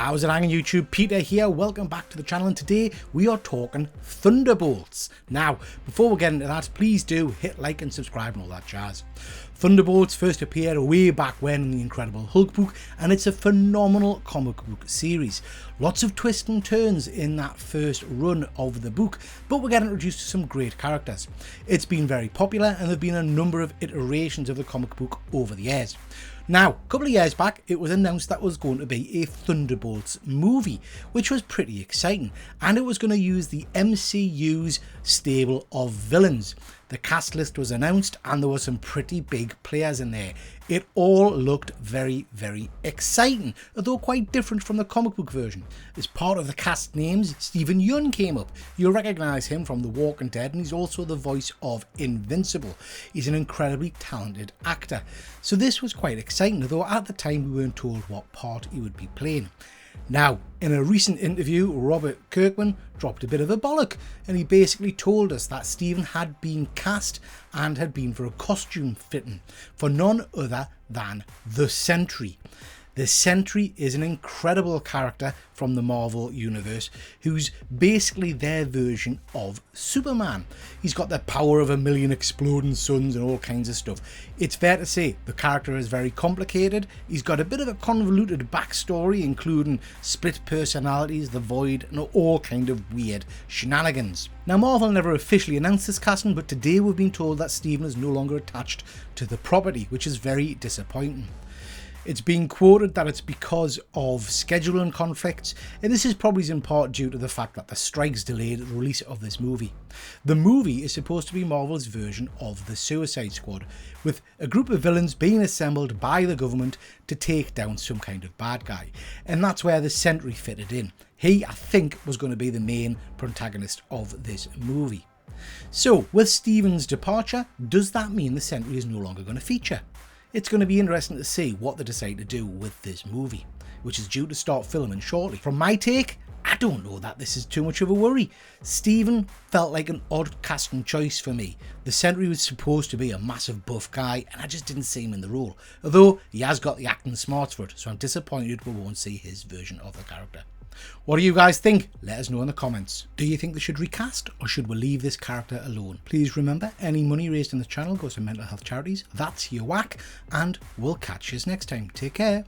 How's it hanging, YouTube? Peter here, welcome back to the channel, and today we are talking Thunderbolts. Now, before we get into that, please do hit like and subscribe and all that jazz. Thunderbolts first appeared way back when in the Incredible Hulk book, and it's a phenomenal comic book series. Lots of twists and turns in that first run of the book, but we get introduced to some great characters. It's been very popular, and there have been a number of iterations of the comic book over the years. Now, a couple of years back, it was announced that was going to be a Thunderbolts movie, which was pretty exciting, and it was going to use the MCU's stable of villains. The cast list was announced, and there were some pretty big players in there. It all looked very, very exciting, although quite different from the comic book version. As part of the cast names, Steven Yeun came up. You'll recognise him from The Walking Dead, and he's also the voice of Invincible. He's an incredibly talented actor. So this was quite exciting, although at the time we weren't told what part he would be playing. Now, in a recent interview, Robert Kirkman dropped a bit of a bollock, and he basically told us that Steven had been cast and had been for a costume fitting for none other than the SENTRY. The SENTRY is an incredible character from the Marvel universe who's basically their version of Superman. He's got the power of 1,000,000 exploding suns and all kinds of stuff. It's fair to say the character is very complicated. He's got a bit of a convoluted backstory, including split personalities, the Void, and all kind of weird shenanigans. Now, Marvel never officially announced this casting, but today we've been told that Steven is no longer attached to the property, which is very disappointing. It's being quoted that it's because of scheduling conflicts, and this is probably in part due to the fact that the strikes delayed the release of this movie. The movie is supposed to be Marvel's version of the Suicide Squad, with a group of villains being assembled by the government to take down some kind of bad guy, and that's where the SENTRY fitted in. He, I think, was going to be the main protagonist of this movie. So, with Steven's departure, does that mean the SENTRY is no longer going to feature? It's going to be interesting to see what they decide to do with this movie, which is due to start filming shortly. From my take, I don't know that this is too much of a worry. Steven felt like an odd casting choice for me. The SENTRY was supposed to be a massive buff guy, and I just didn't see him in the role. Although he has got the acting smarts for it, so I'm disappointed we won't see his version of the character. What do you guys think? Let us know in the comments. Do you think they should recast, or should we leave this character alone? Please remember, any money raised in the channel goes to mental health charities. That's your whack, and we'll catch you next time. Take care.